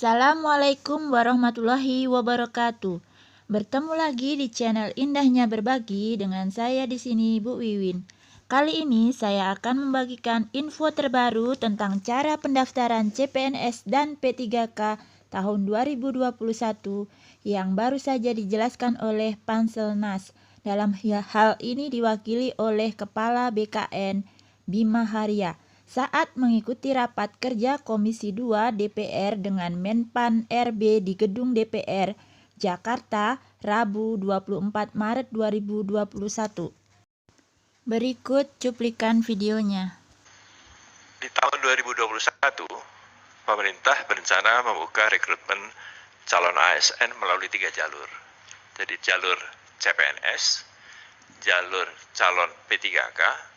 Assalamualaikum warahmatullahi wabarakatuh. Bertemu lagi di channel Indahnya Berbagi dengan saya di sini Bu Wiwin. Kali ini saya akan membagikan info terbaru tentang cara pendaftaran CPNS dan P3K tahun 2021 yang baru saja dijelaskan oleh Panselnas. Dalam hal ini diwakili oleh Kepala BKN Bima Haria saat mengikuti rapat kerja Komisi 2 DPR dengan Menpan RB di Gedung DPR, Jakarta, Rabu 24 Maret 2021. Berikut cuplikan videonya. Di tahun 2021, pemerintah berencana membuka rekrutmen calon ASN melalui 3 jalur. Jadi jalur CPNS, jalur calon P3K,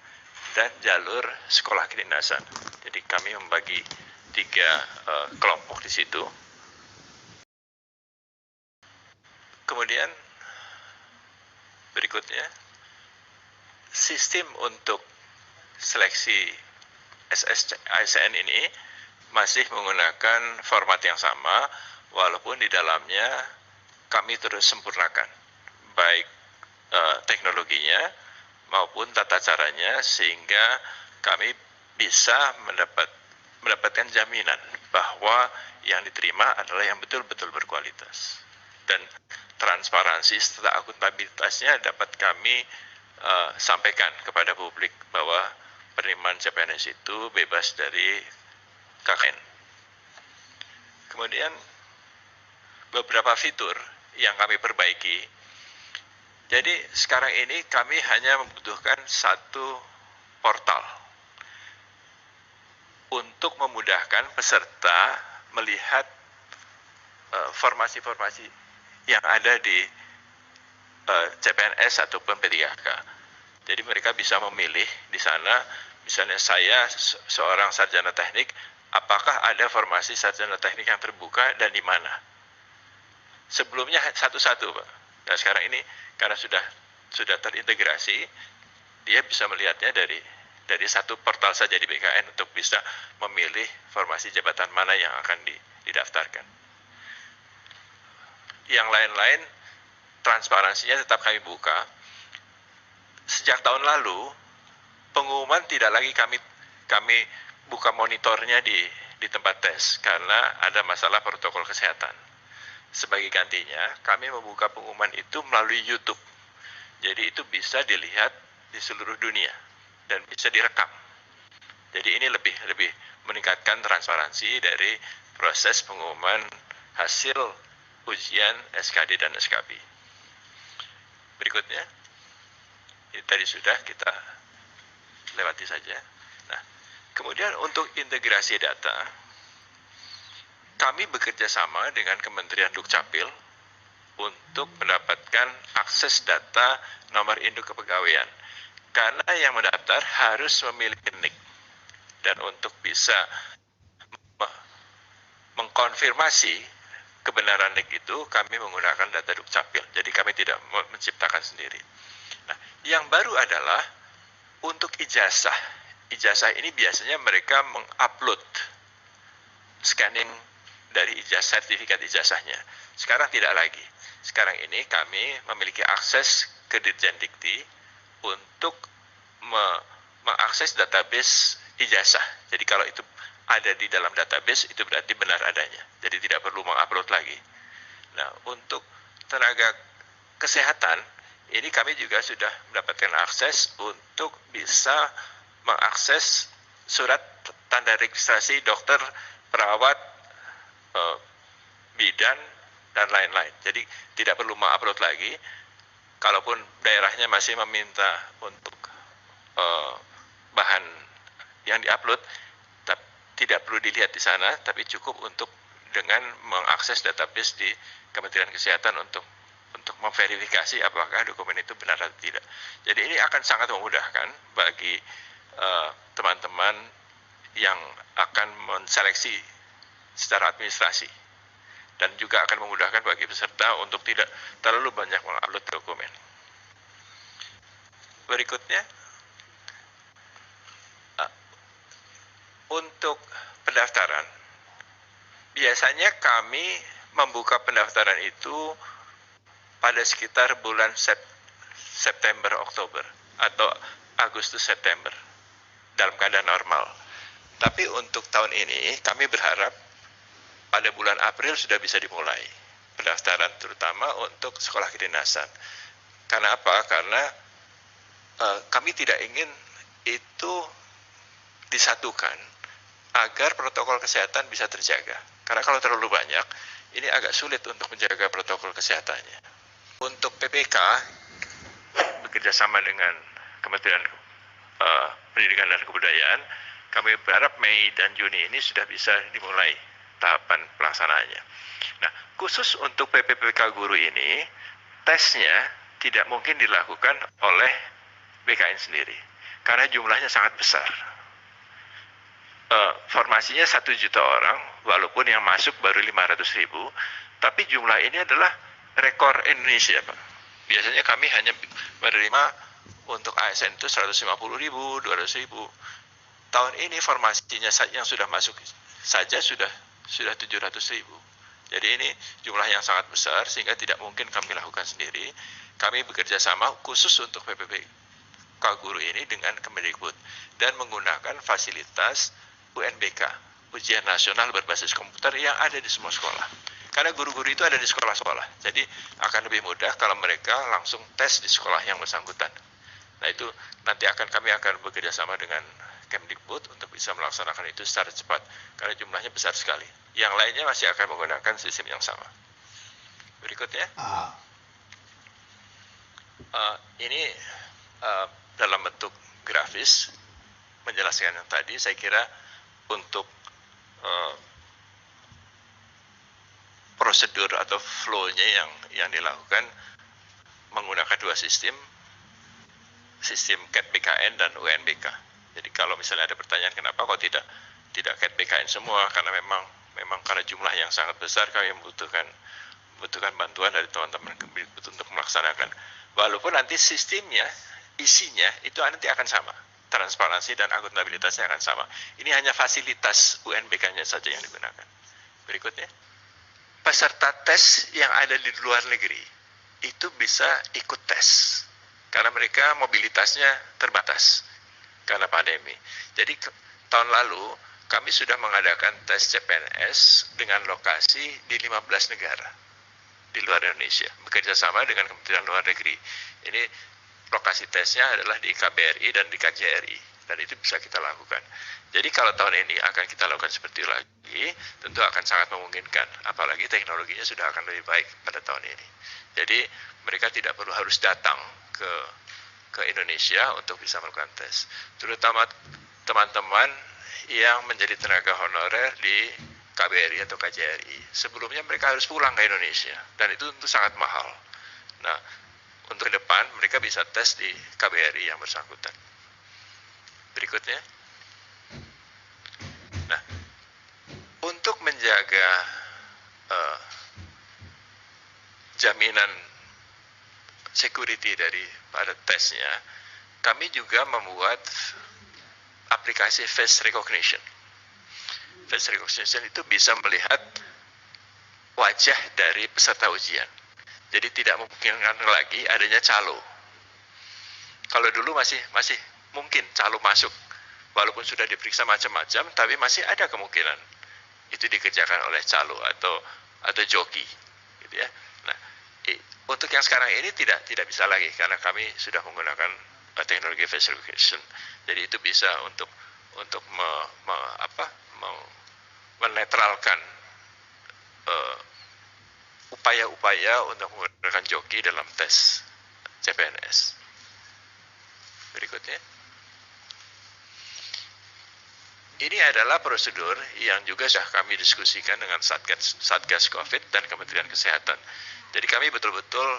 dan jalur sekolah kedinasan. Jadi kami membagi 3 kelompok di situ. Kemudian berikutnya, sistem untuk seleksi ASN ini masih menggunakan format yang sama, walaupun di dalamnya kami terus sempurnakan, baik teknologinya maupun tata caranya, sehingga kami bisa mendapatkan jaminan bahwa yang diterima adalah yang betul-betul berkualitas. Dan transparansi serta akuntabilitasnya dapat kami sampaikan kepada publik bahwa penerimaan CPNS itu bebas dari KKN. Kemudian beberapa fitur yang kami perbaiki. Jadi sekarang ini kami hanya membutuhkan satu portal untuk memudahkan peserta melihat formasi-formasi yang ada di CPNS ataupun P3K. Jadi mereka bisa memilih di sana, misalnya saya seorang sarjana teknik, apakah ada formasi sarjana teknik yang terbuka dan di mana? Sebelumnya satu-satu, Pak. Nah sekarang ini karena sudah terintegrasi, dia bisa melihatnya dari satu portal saja di BKN untuk bisa memilih formasi jabatan mana yang akan didaftarkan. Yang lain-lain transparansinya tetap kami buka. Sejak tahun lalu pengumuman tidak lagi kami buka monitornya di tempat tes karena ada masalah protokol kesehatan. Sebagai gantinya, kami membuka pengumuman itu melalui YouTube. Jadi itu bisa dilihat di seluruh dunia dan bisa direkam. Jadi ini lebih meningkatkan transparansi dari proses pengumuman hasil ujian SKD dan SKB. Berikutnya, ini tadi sudah kita lewati saja. Nah, kemudian untuk integrasi data, kami bekerja sama dengan Kementerian Dukcapil untuk mendapatkan akses data nomor induk kepegawaian. Karena yang mendaftar harus memiliki NIK. Dan untuk bisa mengkonfirmasi kebenaran NIK itu, kami menggunakan data Dukcapil. Jadi kami tidak menciptakan sendiri. Nah, yang baru adalah untuk ijazah. Ijazah ini biasanya mereka mengupload scanning dari sertifikat ijazahnya. Sekarang tidak lagi. Sekarang ini kami memiliki akses ke Dirjen Dikti untuk mengakses database ijazah. Jadi kalau itu ada di dalam database, itu berarti benar adanya. Jadi tidak perlu mengupload lagi. Nah, untuk tenaga kesehatan, ini kami juga sudah mendapatkan akses untuk bisa mengakses surat tanda registrasi dokter, perawat, bidan, dan lain-lain. Jadi tidak perlu mengupload lagi. Kalaupun daerahnya masih meminta untuk bahan yang diupload, tidak perlu dilihat di sana, tapi cukup untuk dengan mengakses database di Kementerian Kesehatan untuk memverifikasi apakah dokumen itu benar atau tidak. Jadi ini akan sangat memudahkan bagi teman-teman yang akan menseleksi secara administrasi, dan juga akan memudahkan bagi peserta untuk tidak terlalu banyak mengupload dokumen. Berikutnya, untuk pendaftaran, Biasanya kami membuka pendaftaran itu pada sekitar bulan September, Oktober, atau Agustus, September, dalam keadaan normal. Tapi untuk tahun ini kami berharap pada bulan April sudah bisa dimulai pendaftaran, terutama untuk sekolah kedinasan. Karena apa? Karena kami tidak ingin itu disatukan agar protokol kesehatan bisa terjaga. Karena kalau terlalu banyak, ini agak sulit untuk menjaga protokol kesehatannya. Untuk PPK, bekerjasama dengan Kementerian Pendidikan dan Kebudayaan, kami berharap Mei dan Juni ini sudah bisa dimulai tahapan pelaksanaannya. Nah, khusus untuk PPPK guru ini, tesnya tidak mungkin dilakukan oleh BKN sendiri, karena jumlahnya sangat besar. Formasinya 1 juta orang, walaupun yang masuk baru 500.000, tapi jumlah ini adalah rekor Indonesia, Pak. Biasanya kami hanya menerima untuk ASN itu 150.000, 200.000. Tahun ini formasinya yang sudah masuk saja sudah 700.000. Jadi ini jumlah yang sangat besar sehingga tidak mungkin kami lakukan sendiri. Kami bekerja sama khusus untuk PPPK guru ini dengan Kemendikbud dan menggunakan fasilitas UNBK, ujian nasional berbasis komputer yang ada di semua sekolah. Karena guru-guru itu ada di sekolah-sekolah, jadi akan lebih mudah kalau mereka langsung tes di sekolah yang bersangkutan. Nah itu nanti kami akan bekerja sama dengan Kemdikbud untuk bisa melaksanakan itu secara cepat, karena jumlahnya besar sekali. Yang lainnya masih akan menggunakan sistem yang sama. Berikutnya, ini dalam bentuk grafis menjelaskan yang tadi. Saya kira untuk prosedur atau flow-nya yang dilakukan menggunakan dua sistem CAT BKN dan UNBK. Jadi kalau misalnya ada pertanyaan kenapa kok tidak CAT BKN semua, karena memang karena jumlah yang sangat besar kami membutuhkan bantuan dari teman-teman untuk melaksanakan. Walaupun nanti sistemnya, isinya itu nanti akan sama, transparansi dan akuntabilitasnya akan sama. Ini hanya fasilitas UNBK-nya saja yang digunakan. Berikutnya, peserta tes yang ada di luar negeri itu bisa ikut tes karena mereka mobilitasnya terbatas karena pandemi. Jadi tahun lalu kami sudah mengadakan tes CPNS dengan lokasi di 15 negara di luar Indonesia, bekerja sama dengan Kementerian Luar Negeri. Ini lokasi tesnya adalah di KBRI dan di KJRI, dan itu bisa kita lakukan. Jadi kalau tahun ini akan kita lakukan seperti itu lagi, tentu akan sangat memungkinkan, apalagi teknologinya sudah akan lebih baik pada tahun ini. Jadi mereka tidak perlu harus datang ke Indonesia untuk bisa melakukan tes. Terutama teman-teman yang menjadi tenaga honorer di KBRI atau KJRI. Sebelumnya mereka harus pulang ke Indonesia, dan itu tentu sangat mahal. Nah, untuk ke depan mereka bisa tes di KBRI yang bersangkutan. Berikutnya. Nah, untuk menjaga jaminan security dari pada tesnya, kami juga membuat aplikasi face recognition. Face recognition itu bisa melihat wajah dari peserta ujian. Jadi tidak memungkinkan lagi adanya calo. Kalau dulu masih mungkin calo masuk, walaupun sudah diperiksa macam-macam, tapi masih ada kemungkinan itu dikerjakan oleh calo atau joki, gitu ya. Nah, untuk yang sekarang ini tidak bisa lagi karena kami sudah menggunakan teknologi face recognition. Jadi itu bisa untuk menetralkan upaya-upaya untuk menggunakan joki dalam tes CPNS. Berikutnya. Ini adalah prosedur yang juga sudah kami diskusikan dengan Satgas COVID dan Kementerian Kesehatan. Jadi kami betul-betul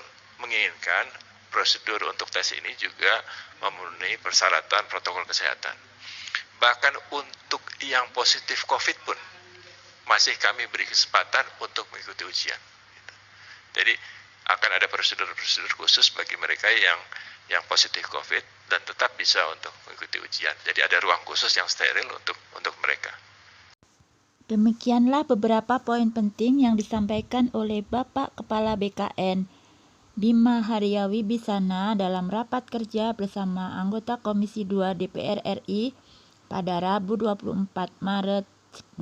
menginginkan prosedur untuk tes ini juga memenuhi persyaratan protokol kesehatan. Bahkan untuk yang positif COVID pun masih kami beri kesempatan untuk mengikuti ujian. Jadi akan ada prosedur-prosedur khusus bagi mereka yang positif COVID dan tetap bisa untuk mengikuti ujian. Jadi ada ruang khusus yang steril untuk mereka. Demikianlah beberapa poin penting yang disampaikan oleh Bapak Kepala BKN Bima Haryawi Bisana dalam rapat kerja bersama anggota Komisi 2 DPR RI pada Rabu 24 Maret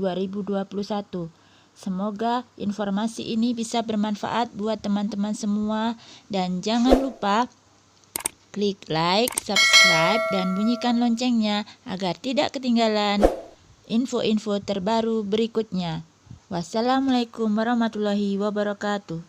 2021. Semoga informasi ini bisa bermanfaat buat teman-teman semua dan jangan lupa klik like, subscribe, dan bunyikan loncengnya agar tidak ketinggalan info-info terbaru berikutnya. Wassalamualaikum warahmatullahi wabarakatuh.